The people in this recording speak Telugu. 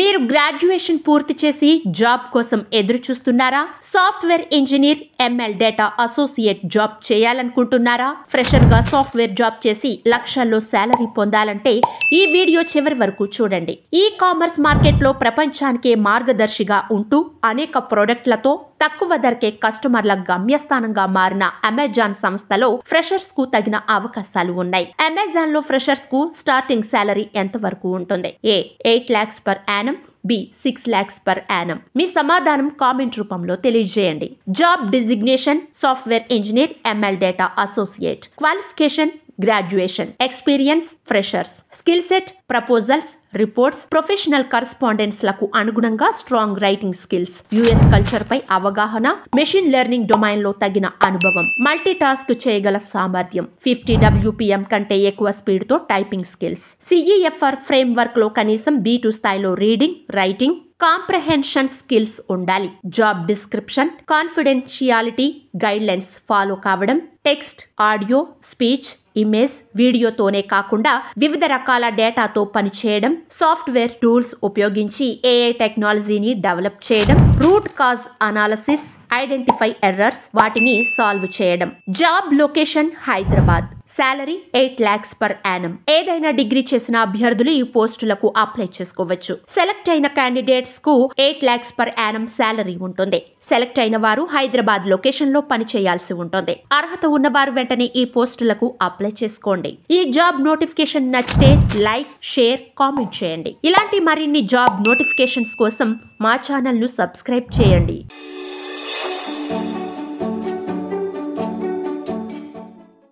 మీరు గ్రాడ్యుయేషన్ పూర్తి చేసి జాబ్ కోసం ఎదురు చూస్తున్నారా? Software engineer, ML data associate job చేయాలనుకుంటున్నారా? ఫ్రెషర్ గా సాఫ్ట్వేర్ జాబ్ చేసి లక్షల్లో శాలరీ పొందాలంటే ఈ వీడియో చివరి వరకు చూడండి. ఈ కామర్స్ మార్కెట్ లో ప్రపంచానికే మార్గదర్శిగా ఉంటూ అనేక ప్రొడక్ట్లతో తక్కువ ధరకే కస్టమర్ల గమ్యస్థానంగా మారిన అమెజాన్ సంస్థలో ఫ్రెషర్స్ కు తగిన అవకాశాలు ఉన్నాయి. అమెజాన్ లో ఫ్రెషర్స్ కు స్టార్టింగ్ శాలరీ ఎంత వరకు ఉంటుంది? A 8 lakhs per annum, B 6 lakhs per annum. మీ సమాధానం కామెంట్ రూపంలో తెలియజేయండి. Job designation software engineer, ML data associate. Qualification graduation. Experience freshers. Skill set proposals, reports, professional correspondence లకు అనుగుణంగా strong writing skills, US culture పై అవగాహన, మెషిన్ లెర్నింగ్ డొమైన్ లో తగిన అనుభవం, మల్టీ టాస్క్ చేయగల సామర్థ్యం, 50 WPM కంటే ఎక్కువ స్పీడ్ తో typing skills, CEFR frame work లో కనీసం B2 స్థాయిలో రీడింగ్, రైటింగ్, కాంప్రహెన్షన్ స్కిల్స్ ఉండాలి. Job description confidentiality guide lines follow కావడం, టెక్స్ట్, ఆడియో, స్పీచ్, ఇమేజ్, వీడియోతోనే కాకుండా వివిధ రకాల డేటాతో పనిచేయడం, సాఫ్ట్వేర్ టూల్స్ ఉపయోగించి AI టెక్నాలజీని డెవలప్ చేయడం, root cause analysis, identify errors, వాటిని సాల్వ్ చేయడం. Job location Hyderabad. Salary 8 lakhs per annum. ఏదైనా డిగ్రీ చేసిన అభ్యర్థులు ఈ పోస్టులకు అప్లై చేసుకోవచ్చు. సెలెక్ట్ అయిన క్యాండిడేట్స్ కు 8 lakhs per annum శాలరీ ఉంటుంది. సెలెక్ట్ అయిన వారు హైదరాబాద్ లొకేషన్ లో పని చేయాల్సి ఉంటుంది. అర్హత ఉన్నవారు వెంటనే ఈ పోస్టులకు అప్లై చేసుకోండి. ఈ జాబ్ నోటిఫికేషన్ నచ్చితే లైక్, షేర్, కామెంట్ చేయండి. ఇలాంటి మరిన్ని జాబ్ నోటిఫికేషన్స్ కోసం మా ఛానల్ ను సబ్స్క్రైబ్ చేయండి.